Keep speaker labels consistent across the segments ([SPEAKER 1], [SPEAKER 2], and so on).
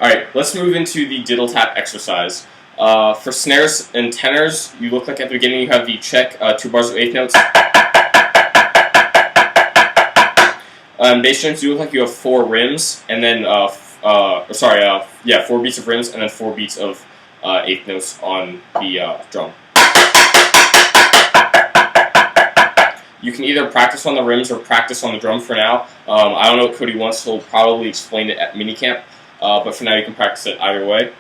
[SPEAKER 1] Alright, let's move into the Diddle Tap exercise. For snares and tenors, you look like at the beginning you have the check, 2 bars of eighth notes. Bass drums, you look like you have 4 rims, and then, 4 beats of rims, and then 4 beats of eighth notes on the drum. You can either practice on the rims or practice on the drum for now. I don't know what Cody wants, so he'll probably explain it at minicamp. But for now, you can practice it either way.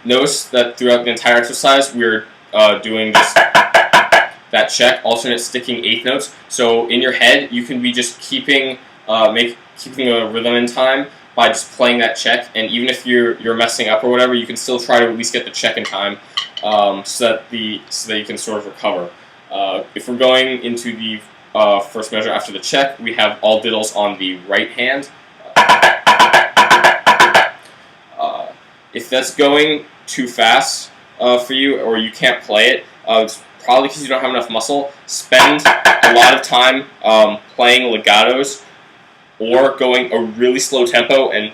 [SPEAKER 1] Notice that throughout the entire exercise, we're doing that check, alternate sticking eighth notes. So in your head, you can be just keeping a rhythm in time by just playing that check. And even if you're messing up or whatever, you can still try to at least get the check in time, so that you can sort of recover. If we're going into the first measure after the check, we have all diddles on the right hand. If that's going too fast for you, or you can't play it, it's probably because you don't have enough muscle. Spend a lot of time playing legatos or going a really slow tempo, and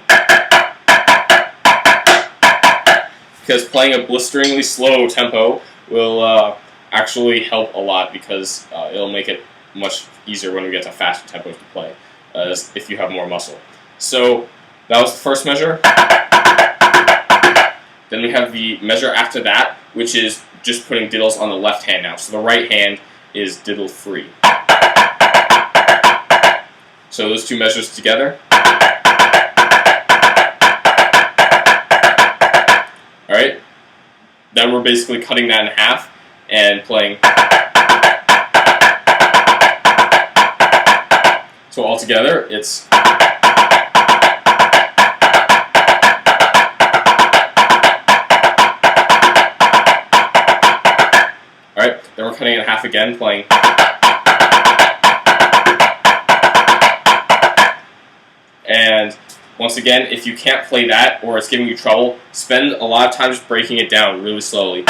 [SPEAKER 1] because playing a blisteringly slow tempo will actually help a lot, because it'll make it much easier when we get to faster tempos to play, if you have more muscle. So that was the first measure. Then we have the measure after that, which is just putting diddles on the left hand now. So the right hand is diddle free. So those two measures together. Alright. Then we're basically cutting that in half and playing. So altogether, it's. Alright, then we're cutting it in half again, playing. And once again, if you can't play that, or it's giving you trouble, spend a lot of time just breaking it down really slowly.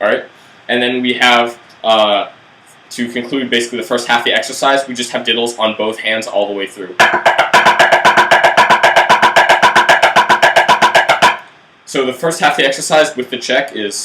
[SPEAKER 1] Alright, and then we have, to conclude basically the first half of the exercise, we just have diddles on both hands all the way through. So the first half of the exercise with the check is.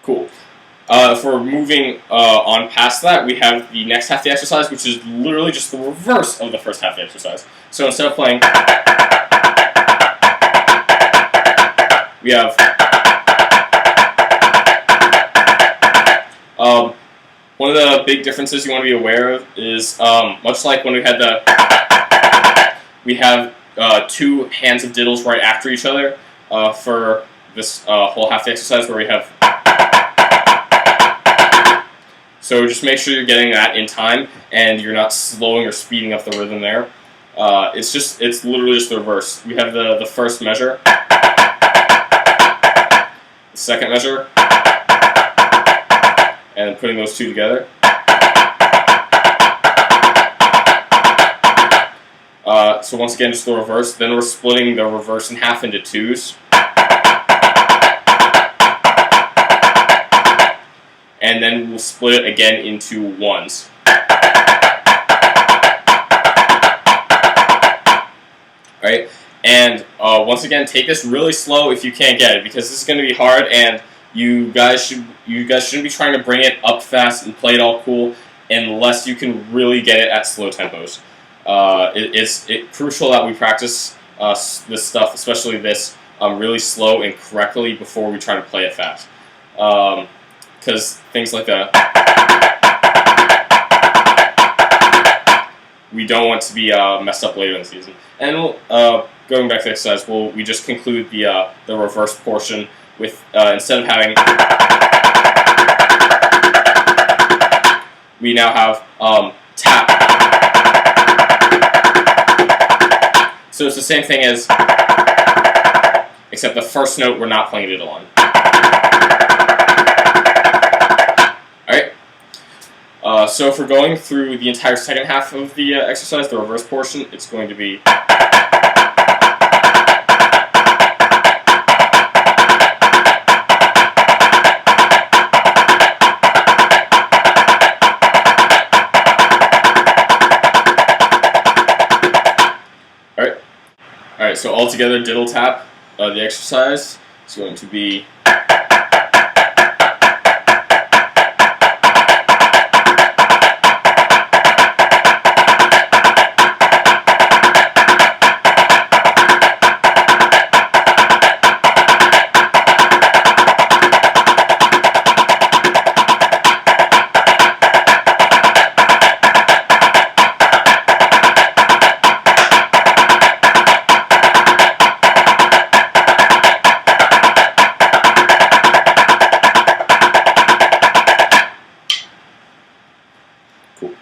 [SPEAKER 1] Cool. If we're moving on past that, we have the next half of the exercise, which is literally just the reverse of the first half of the exercise. So instead of playing, we have one of the big differences you want to be aware of is much like when we had we have 2 hands of diddles right after each other for this whole half of the exercise where we have. So just make sure you're getting that in time and you're not slowing or speeding up the rhythm there. It's literally just the reverse. We have the first measure, the second measure, and then putting those two together. So once again, just the reverse. Then we're splitting the reverse in half into 2s. And then we'll split it again into 1s. Alright, and once again, take this really slow if you can't get it, because this is going to be hard, and you guys shouldn't be trying to bring it up fast and play it all cool unless you can really get it at slow tempos. It's crucial that we practice this stuff, especially this, really slow and correctly before we try to play it fast. Because things like that, we don't want to be messed up later in the season. And going back to the exercise, we just conclude the reverse portion with instead of having, we now have tap. So it's the same thing as, except the first note we're not playing diddle on. So if we're going through the entire second half of the exercise, the reverse portion, it's going to be. Alright, so all together, diddle tap, the exercise is going to be. Cool.